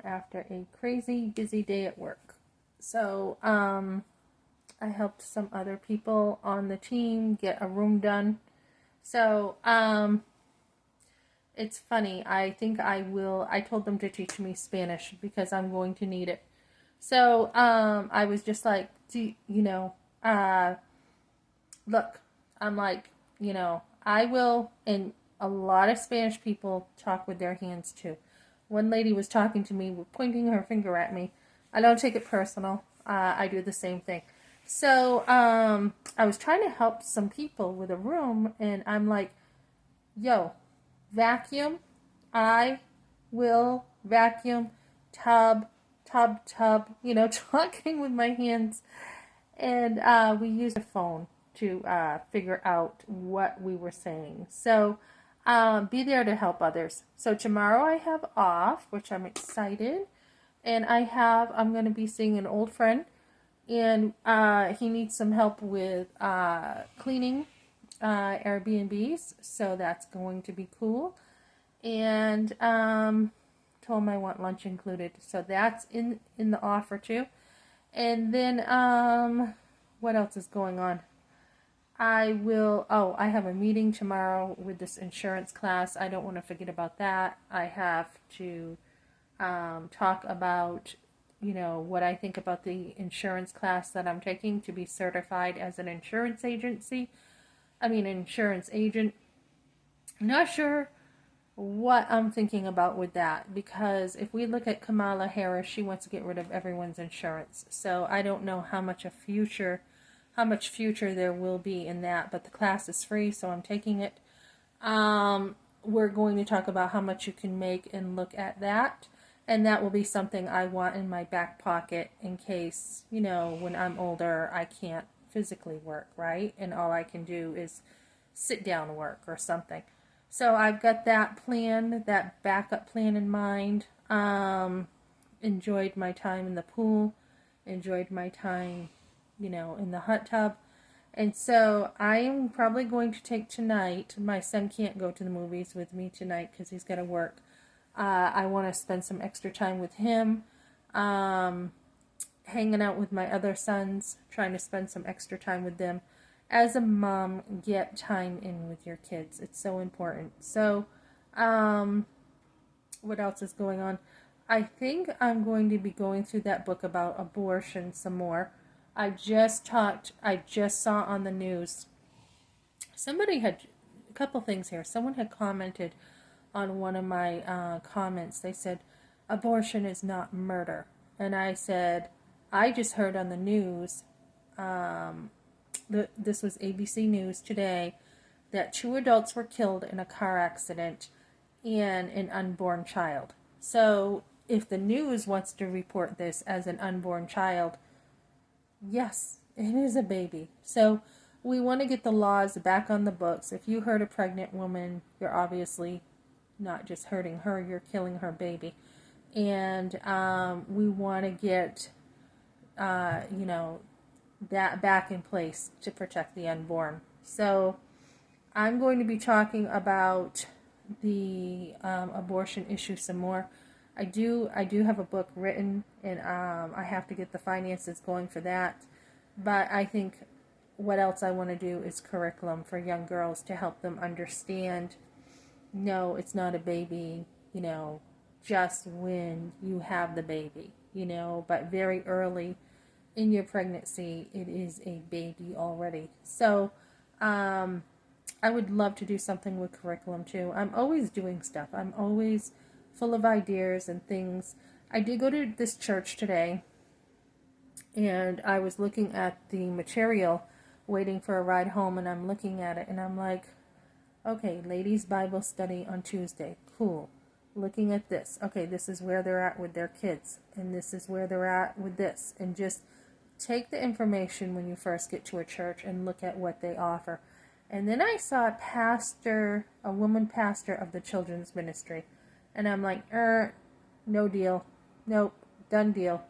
after a crazy busy day at work. So, I helped some other people on the team get a room done. So, it's funny. I think I told them to teach me Spanish because I'm going to need it. So, I was just like, uh, look, I'm like, I will, and a lot of Spanish people talk with their hands too. One lady was talking to me, pointing her finger at me. I don't take it personal. I do the same thing. So I was trying to help some people with a room, and I'm like, yo, vacuum. I will vacuum, tub, tub, talking with my hands. And we used a phone to figure out what we were saying. So be there to help others. So tomorrow I have off, which I'm excited. And I'm going to be seeing an old friend, and he needs some help with cleaning Airbnbs. So that's going to be cool. And told him I want lunch included. So that's in the offer too. And then what else is going on? I have a meeting tomorrow with this insurance class. I don't want to forget about that. I have to talk about, what I think about the insurance class that I'm taking to be certified as an insurance agent. Not sure what I'm thinking about with that, because if we look at Kamala Harris, she wants to get rid of everyone's insurance. So I don't know how much future there will be in that, but the class is free, so I'm taking it. We're going to talk about how much you can make and look at that. And that will be something I want in my back pocket in case, when I'm older, I can't physically work, right? And all I can do is sit down work or something. So I've got that plan, that backup plan in mind. Enjoyed my time in the pool, enjoyed my time, in the hot tub. And so I am probably going to take tonight. My son can't go to the movies with me tonight because he's got to work. I want to spend some extra time with him, hanging out with my other sons, trying to spend some extra time with them. As a mom, get time in with your kids. It's so important. So, what else is going on? I think I'm going to be going through that book about abortion some more. I just saw on the news, somebody had a couple things here. Someone had commented on one of my comments. They said, abortion is not murder. And I said, I just heard on the news, this was ABC News today, that 2 adults were killed in a car accident and an unborn child. So if the news wants to report this as an unborn child, yes, it is a baby. So we want to get the laws back on the books. If you hurt a pregnant woman, you're obviously not just hurting her, you're killing her baby. And we want to get, that back in place to protect the unborn. So I'm going to be talking about the abortion issue some more. I do have a book written, and I have to get the finances going for that. But I think what else I want to do is curriculum for young girls to help them understand, no, it's not a baby, just when you have the baby, but very early in your pregnancy, it is a baby already. So, I would love to do something with curriculum too. I'm always doing stuff. I'm always full of ideas and things. I did go to this church today, and I was looking at the material, waiting for a ride home, and I'm looking at it, and I'm like, okay, ladies' Bible study on Tuesday. Cool. Looking at this. Okay, this is where they're at with their kids, and this is where they're at with this. And just take the information when you first get to a church and look at what they offer. And then I saw a woman pastor of the children's ministry. And I'm like, no deal. Nope, done deal.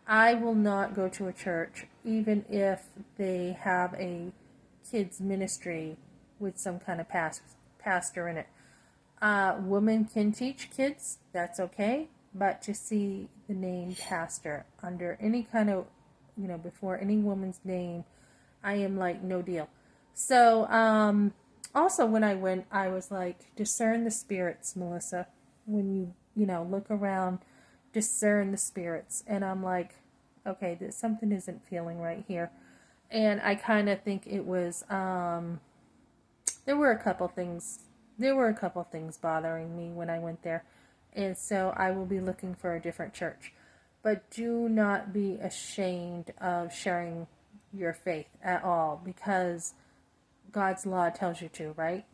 I will not go to a church, even if they have a kids ministry with some kind of pastor in it. Women can teach kids, that's okay. but to see the name pastor under any kind of, before any woman's name, I am like, no deal. So, also when I went, I was like, discern the spirits, Melissa. When you look around, discern the spirits. And I'm like, okay, something isn't feeling right here. And I kind of think it was, there were a couple things bothering me when I went there. And so I will be looking for a different church. But do not be ashamed of sharing your faith at all, because God's law tells you to, right?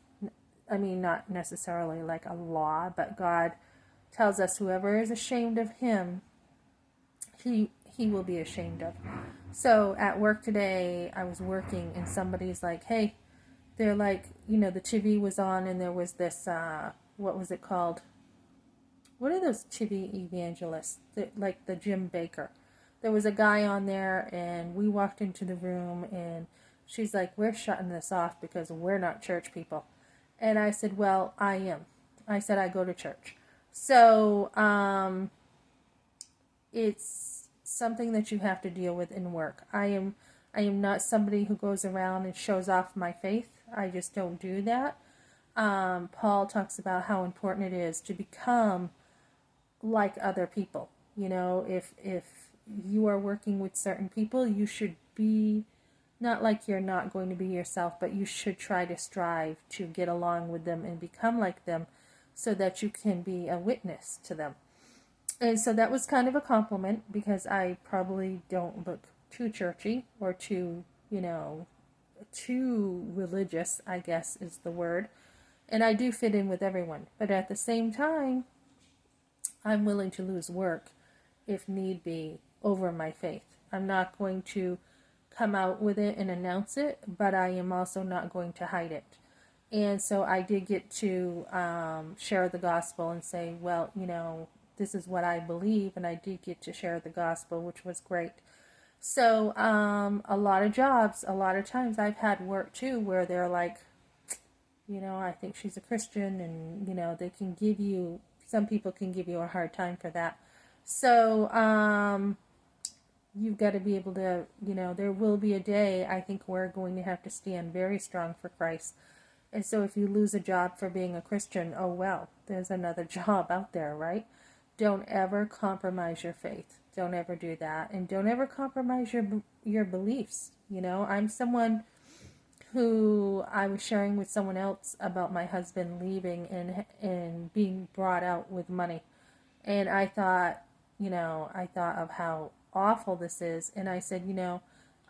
I mean, not necessarily like a law, but God tells us whoever is ashamed of him, he will be ashamed of. So at work today, I was working and somebody's like, hey, they're like, the TV was on and there was this, what was it called? What are those TV evangelists? Like the Jim Bakker. There was a guy on there and we walked into the room and she's like, we're shutting this off because we're not church people. And I said, well, I am. I said, I go to church. So, it's something that you have to deal with in work. I am not somebody who goes around and shows off my faith. I just don't do that. Paul talks about how important it is to become like other people. If you are working with certain people, you should be not like you're not going to be yourself, but you should try to strive to get along with them and become like them so that you can be a witness to them. And so that was kind of a compliment, because I probably don't look too churchy or too religious, I guess is the word. And I do fit in with everyone. But at the same time, I'm willing to lose work, if need be, over my faith. I'm not going to come out with it and announce it, but I am also not going to hide it. And so I did get to share the gospel and say, well, this is what I believe, and I did get to share the gospel, which was great. So a lot of times I've had work too where they're like, I think she's a Christian, and they can some people can give you a hard time for that. So you've got to be able to, there will be a day, I think, we're going to have to stand very strong for Christ. And so if you lose a job for being a Christian, oh well, there's another job out there, right? Don't ever compromise your faith. Don't ever do that. And don't ever compromise your beliefs. I'm someone who, I was sharing with someone else about my husband leaving and being brought out with money. And I thought of how awful this is. And I said,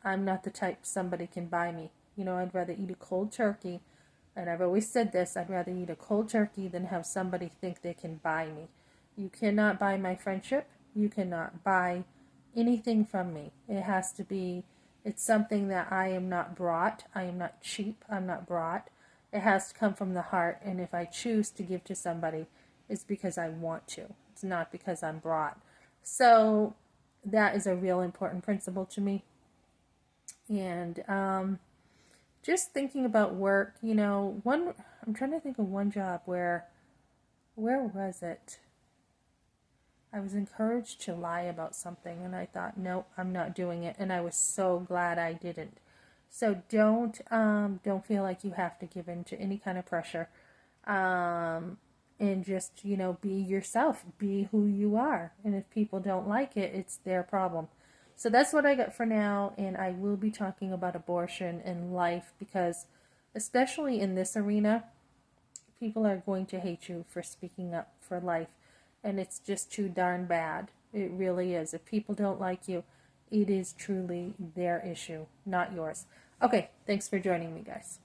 I'm not the type somebody can buy me. I'd rather eat a cold turkey. And I've always said this, I'd rather eat a cold turkey than have somebody think they can buy me. You cannot buy my friendship. You cannot buy anything from me. It's something that I am not brought. I am not cheap. I'm not brought. It has to come from the heart. And if I choose to give to somebody, it's because I want to. It's not because I'm brought. So that is a real important principle to me. And just thinking about work, I'm trying to think of one job where was it? I was encouraged to lie about something, and I thought, no, I'm not doing it, and I was so glad I didn't. So don't feel like you have to give in to any kind of pressure, and just be yourself, be who you are, and if people don't like it, it's their problem. So that's what I got for now, and I will be talking about abortion and life, because especially in this arena, people are going to hate you for speaking up for life. And it's just too darn bad. It really is. If people don't like you, it is truly their issue, not yours. Okay, thanks for joining me, guys.